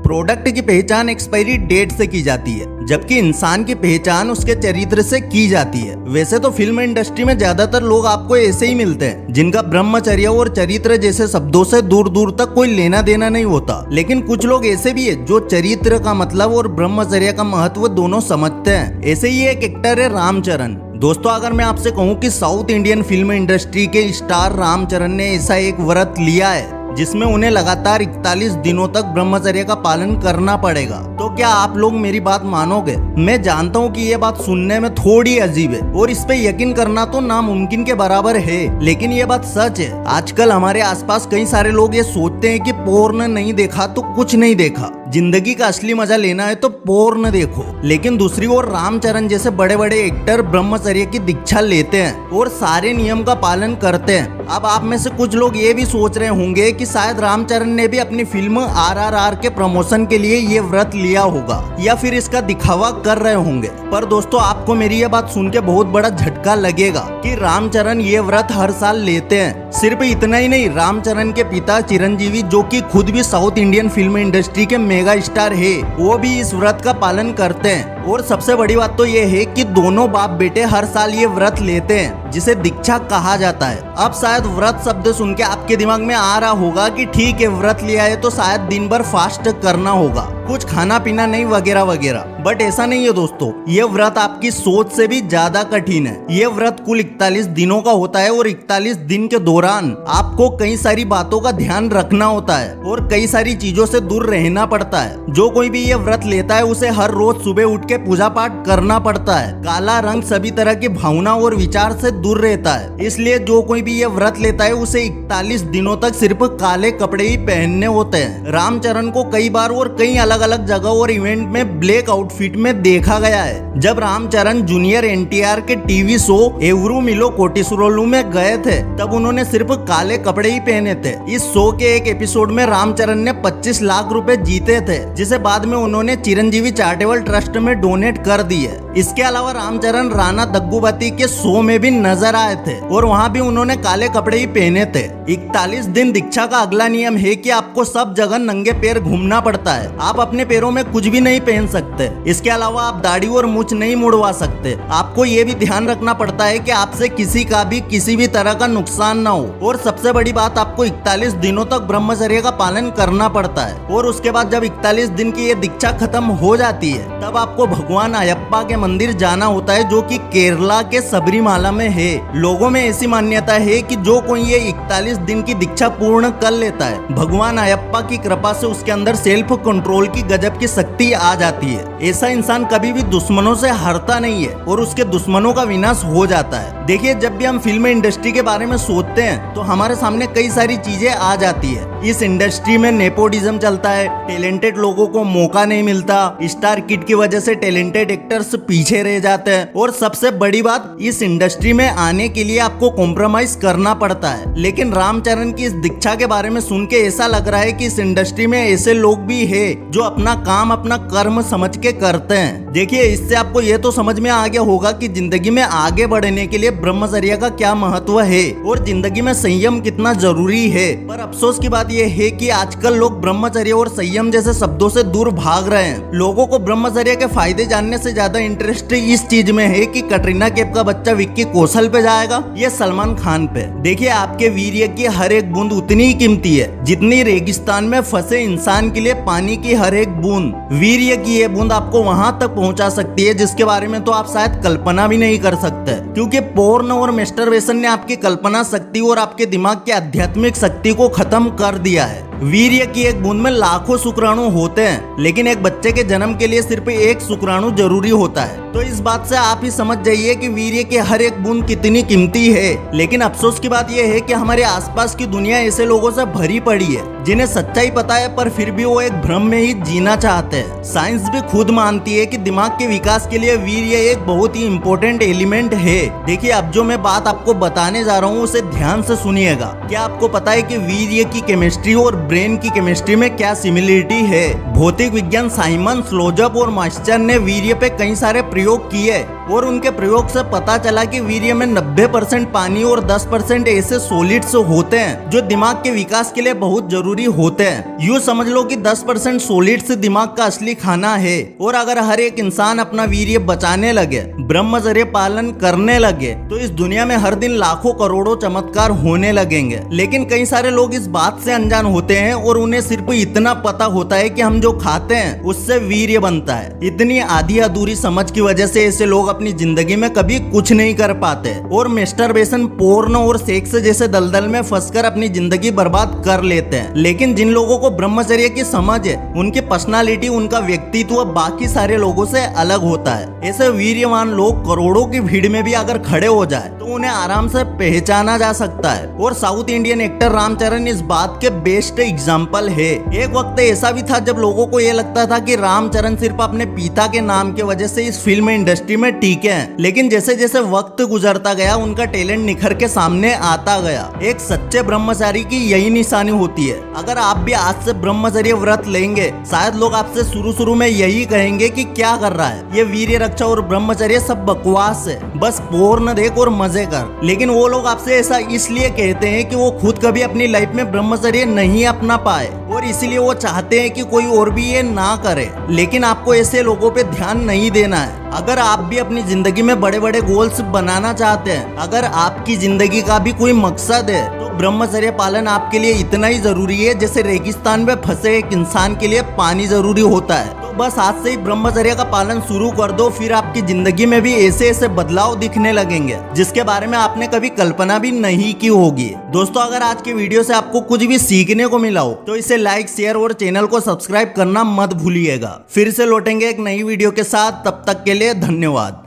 Product की पहचान expiry date से की जाती है, जबकि इंसान की पहचान उसके चरित्र से की जाती है। वैसे तो फिल्म इंडस्ट्री में ज्यादातर लोग आपको ऐसे ही मिलते हैं जिनका ब्रह्मचर्य और चरित्र जैसे शब्दों से दूर दूर तक कोई लेना देना नहीं होता, लेकिन कुछ लोग ऐसे भी है जो चरित्र का मतलब और ब्रह्मचर्य का महत्व दोनों समझते हैं। ऐसे ही एक एक्टर है रामचरण। दोस्तों, अगर मैं आपसे कहूं कि साउथ इंडियन फिल्म इंडस्ट्री के स्टार रामचरण ने ऐसा एक व्रत लिया है जिसमें उन्हें लगातार 41 दिनों तक ब्रह्मचर्य का पालन करना पड़ेगा, तो क्या आप लोग मेरी बात मानोगे? मैं जानता हूँ कि ये बात सुनने में थोड़ी अजीब है और इस पे यकीन करना तो नामुमकिन के बराबर है, लेकिन ये बात सच है। आजकल हमारे आसपास कई सारे लोग ये सोचते हैं कि पोर्न नहीं देखा तो कुछ नहीं देखा, जिंदगी का असली मजा लेना है तो पोर्न देखो। लेकिन दूसरी ओर रामचरण जैसे बड़े बड़े एक्टर ब्रह्मचर्य की दीक्षा लेते हैं और सारे नियम का पालन करते हैं। अब आप में से कुछ लोग ये भी सोच रहे होंगे कि शायद रामचरण ने भी अपनी फिल्म RRR के प्रमोशन के लिए ये व्रत लिया होगा या फिर इसका दिखावा कर रहे होंगे। पर दोस्तों, आपको मेरी ये बात सुन के बहुत बड़ा झटका लगेगा कि रामचरण ये व्रत हर साल लेते हैं। सिर्फ इतना ही नहीं, रामचरण के पिता चिरंजीवी, जो कि खुद भी साउथ इंडियन फिल्म इंडस्ट्री के मेगा स्टार है, वो भी इस व्रत का पालन करते हैं। और सबसे बड़ी बात तो ये है कि दोनों बाप बेटे हर साल ये व्रत लेते हैं, जिसे दीक्षा कहा जाता है। अब शायद व्रत शब्द सुन के आपके दिमाग में आ रहा होगा कि ठीक है, व्रत लिया है तो शायद दिन भर फास्ट करना होगा, कुछ खाना पीना नहीं वगैरह वगैरह। बट ऐसा नहीं है दोस्तों, ये व्रत आपकी सोच से भी ज्यादा कठिन है। ये व्रत कुल 41 दिनों का होता है और 41 दिन के दौरान आपको कई सारी बातों का ध्यान रखना होता है और कई सारी चीजों से दूर रहना पड़ता है। जो कोई भी ये व्रत लेता है उसे हर रोज सुबह उठ के पूजा पाठ करना पड़ता है। काला रंग सभी तरह की भावना और विचार से दूर रहता है, इसलिए जो कोई भी ये व्रत लेता है उसे 41 दिनों तक सिर्फ काले कपड़े ही पहनने होते हैं। रामचरण को कई बार और कई अलग अलग जगह और इवेंट में ब्लैक आउटफिट में देखा गया है। जब रामचरण जूनियर NTR के टीवी शो एवरू मिलो कोटिसुरोलू में गए थे, तब उन्होंने सिर्फ काले कपड़े ही पहने थे। इस शो के एक एपिसोड में रामचरण ने 25 लाख रुपए जीते थे, जिसे बाद में उन्होंने चिरंजीवी चैरिटेबल ट्रस्ट में डोनेट कर दिए। इसके अलावा रामचरण राणा दग्गुबाती के शो में भी नजर आए थे और वहाँ भी उन्होंने काले कपड़े ही पहने थे। 41 दिन दीक्षा का अगला नियम है कि आपको सब जगह नंगे पैर घूमना पड़ता है। आप अपने पैरों में कुछ भी नहीं पहन सकते। इसके अलावा आप दाढ़ी और मूछ नहीं मुड़वा सकते। आपको ये भी ध्यान रखना पड़ता है कि आपसे किसी का भी किसी भी तरह का नुकसान ना हो। और सबसे बड़ी बात, आपको 41 दिनों तक ब्रह्मचर्य का पालन करना पड़ता है। और उसके बाद जब 41 दिन की ये दीक्षा खत्म हो जाती है, तब आपको भगवान अयप्पा के मंदिर जाना होता है, जो कि केरला के सबरीमाला में है। लोगों में ऐसी मान्यता है कि जो कोई ये 41 दिन की दीक्षा पूर्ण कर लेता है, भगवान अयप्पा की कृपा से उसके अंदर सेल्फ कंट्रोल की गजब की शक्ति आ जाती है। ऐसा इंसान कभी भी दुश्मनों से हारता नहीं है और उसके दुश्मनों का विनाश हो जाता है। देखिए, जब भी हम फिल्म इंडस्ट्री के बारे में सोचते हैं तो हमारे सामने कई सारी चीजें आ जाती है। इस इंडस्ट्री में नेपोटिज्म चलता है, टैलेंटेड लोगों को मौका नहीं मिलता, स्टार किड की वजह से टैलेंटेड एक्टर्स पीछे रह जाते हैं, और सबसे बड़ी बात, इस इंडस्ट्री में आने के लिए आपको कॉम्प्रोमाइज करना पड़ता है। लेकिन रामचरण की इस दीक्षा के बारे में सुन के ऐसा लग रहा है कि इस इंडस्ट्री में ऐसे लोग भी है जो अपना काम अपना कर्म समझ के करते हैं। देखिए, इससे आपको ये तो समझ में आ गया होगा कि जिंदगी में आगे बढ़ने के लिए ब्रह्मचर्य का क्या महत्व है और जिंदगी में संयम कितना जरूरी है। पर अफसोस की बात यह है कि आजकल लोग ब्रह्मचर्य और संयम जैसे शब्दों से दूर भाग रहे हैं। लोगों को ब्रह्मचर्य के फायदे जानने से ज्यादा इंटरेस्ट इस चीज में है कि कटरीना कैफ का बच्चा विक्की कौशल पे जाएगा या सलमान खान पे। देखिए, आपके वीर्य की हर एक बूंद उतनी ही कीमती है जितनी रेगिस्तान में फंसे इंसान के लिए पानी की हर एक बूंद। वीर्य की ये बूंद आपको वहां तक पहुंचा सकती है जिसके बारे में तो आप शायद कल्पना भी नहीं कर सकते, क्योंकि पोर्न और मैस्टरबेशन ने आपकी कल्पना शक्ति और आपके दिमाग की आध्यात्मिक शक्ति को खत्म कर दिया है। वीर्य की एक बूंद में लाखों शुक्राणु होते हैं, लेकिन एक बच्चे के जन्म के लिए सिर्फ एक शुक्राणु जरूरी होता है। तो इस बात से आप ही समझ जाइए कि वीर्य की हर एक बूंद कितनी कीमती है। लेकिन अफसोस की बात यह है कि हमारे आसपास की दुनिया ऐसे लोगों से भरी पड़ी है जिन्हें सच्चाई पता है, पर फिर भी वो एक भ्रम में ही जीना चाहते हैं। साइंस भी खुद मानती है कि दिमाग के विकास के लिए वीर्य एक बहुत ही इम्पोर्टेंट एलिमेंट है। देखिए, अब जो मैं बात आपको बताने जा रहा हूँ उसे ध्यान से सुनिएगा। क्या आपको पता है कि वीर्य की केमिस्ट्री और ब्रेन की केमिस्ट्री में क्या सिमिलरिटी है। भौतिक विज्ञान साइमन, स्लोजप और मास्टर ने वीर्य पे कई सारे प्रयोग किए और उनके प्रयोग से पता चला कि वीर्य में 90% पानी और 10% ऐसे सॉलिड्स होते हैं जो दिमाग के विकास के लिए बहुत जरूरी होते हैं। यूँ समझ लो कि 10% सॉलिड्स दिमाग का असली खाना है। और अगर हर एक इंसान अपना वीर्य बचाने लगे, ब्रह्मचर्य पालन करने लगे, तो इस दुनिया में हर दिन लाखों करोड़ों चमत्कार होने लगेंगे। लेकिन कई सारे लोग इस बात से अनजान होते हैं और उन्हें सिर्फ इतना पता होता है कि हम जो खाते हैं उससे वीर्य बनता है। इतनी आधी अधूरी समझ की वजह से ऐसे लोग अपनी जिंदगी में कभी कुछ नहीं कर पाते और मैस्टरबेशन, पोर्न और सेक्स जैसे दलदल में फंसकर अपनी जिंदगी बर्बाद कर लेते हैं। लेकिन जिन लोगों को ब्रह्मचर्य की समझ है, उनकी पर्सनालिटी, उनका व्यक्तित्व बाकी सारे लोगों से अलग होता है। ऐसे वीर्यवान लोग करोड़ों की भीड़ में भी अगर खड़े हो जाए तो उन्हें आराम से पहचाना जा सकता है। और साउथ इंडियन एक्टर रामचरण इस बात के बेस्ट एग्जाम्पल है। एक वक्त ऐसा भी था जब लोगों को ये लगता था कि रामचरण सिर्फ अपने पिता के नाम की वजह से इस फिल्म इंडस्ट्री में टीके हैं। लेकिन जैसे जैसे वक्त गुजरता गया उनका टैलेंट निखर के सामने आता गया। एक सच्चे ब्रह्मचारी की यही निशानी होती है। अगर आप भी आज से ब्रह्मचर्य व्रत लेंगे, शायद लोग आपसे शुरू में यही कहेंगे कि क्या कर रहा है, ये वीर्य रक्षा और ब्रह्मचर्य सब बकवास है, बस पोर्न देख और मजे कर। लेकिन वो लोग आपसे ऐसा इसलिए कहते हैं कि वो खुद कभी अपनी लाइफ में ब्रह्मचर्य नहीं अपना पाए और इसीलिए वो चाहते हैं कि कोई और भी ये ना करे। लेकिन आपको ऐसे लोगों पे ध्यान नहीं देना है। अगर आप भी अपनी जिंदगी में बड़े बड़े गोल्स बनाना चाहते हैं, अगर आपकी जिंदगी का भी कोई मकसद है, तो ब्रह्मचर्य पालन आपके लिए इतना ही जरूरी है जैसे रेगिस्तान में फंसे एक इंसान के लिए पानी जरूरी होता है। तो बस आज से ही ब्रह्मचर्य का पालन शुरू कर दो, फिर आपकी जिंदगी में भी ऐसे ऐसे बदलाव दिखने लगेंगे जिसके बारे में आपने कभी कल्पना भी नहीं की होगी। दोस्तों, अगर आज की वीडियो से आपको कुछ भी सीखने को मिला हो तो इसे लाइक, शेयर और चैनल को सब्सक्राइब करना मत भूलिएगा। फिर से लौटेंगे एक नई वीडियो के साथ, तब तक के लिए धन्यवाद।